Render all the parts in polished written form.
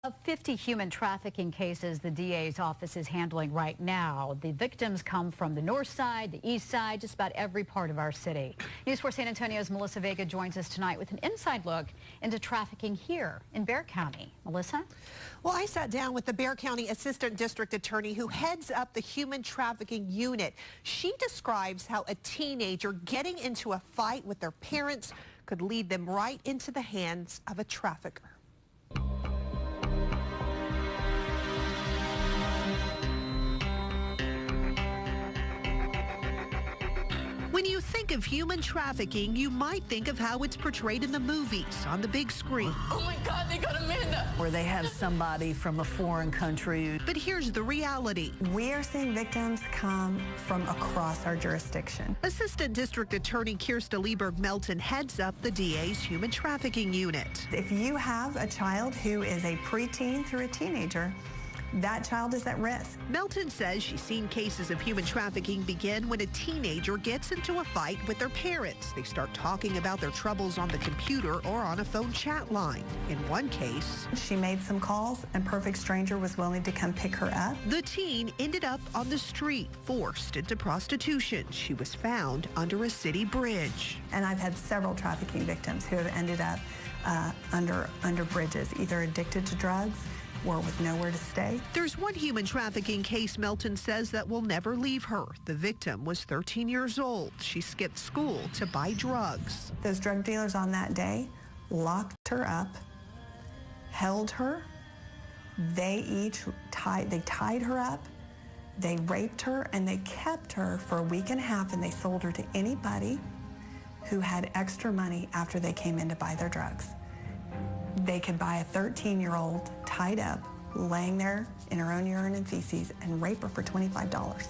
Of 50 human trafficking cases the DA's office is handling right now, the victims come from the north side, the east side, just about every part of our city. News 4 San Antonio's Melissa Vega joins us tonight with an inside look into trafficking here in Bexar County. Melissa? Well, I sat down with the Bexar County Assistant District Attorney who heads up the Human Trafficking Unit. She describes how a teenager getting into a fight with their parents could lead them right into the hands of a trafficker. When you think of human trafficking, you might think of how it's portrayed in the movies on the big screen. Oh my God, they got Amanda. Where they have somebody from a foreign country. But here's the reality. We are seeing victims come from across our jurisdiction. Assistant District Attorney Kirsta Lieberg-Melton heads up the DA's Human Trafficking Unit. If you have a child who is a preteen through a teenager, that child is at risk. Melton says she's seen cases of human trafficking begin when a teenager gets into a fight with their parents. They start talking about their troubles on the computer or on a phone chat line. In one case, she made some calls and perfect stranger was willing to come pick her up. The teen ended up on the street, forced into prostitution. She was found under a city bridge. And I've had several trafficking victims who have ended up under bridges, either addicted to drugs or with nowhere to stay. There's one human trafficking case Melton says that will never leave her. The victim was 13 years old. She skipped school to buy drugs. Those drug dealers on that day locked her up, held her. They tied her up, they raped her, and they kept her for a week and a half, and they sold her to anybody who had extra money after they came in to buy their drugs. They could buy a 13-year-old tied up, laying there in her own urine and feces, and rape her for $25.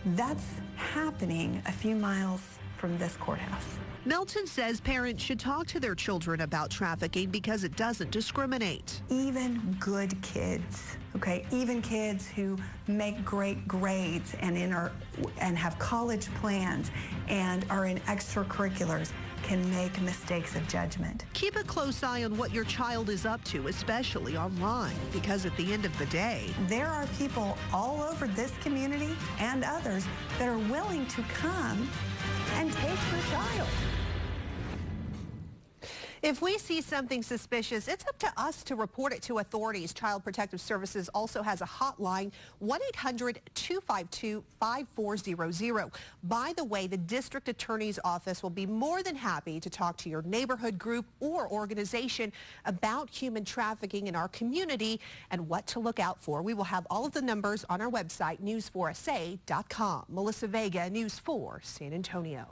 That's happening a few miles from this courthouse. Melton says parents should talk to their children about trafficking because it doesn't discriminate. Even good kids, okay, even kids who make great grades and have college plans and are in extracurriculars can make mistakes of judgment. Keep a close eye on what your child is up to, especially online, because at the end of the day, there are people all over this community and others that are willing to come and take your child. If we see something suspicious, it's up to us to report it to authorities. Child Protective Services also has a hotline, 1-800-252-5400. By the way, the District Attorney's Office will be more than happy to talk to your neighborhood group or organization about human trafficking in our community and what to look out for. We will have all of the numbers on our website, news4sa.com. Melissa Vega, News 4 San Antonio.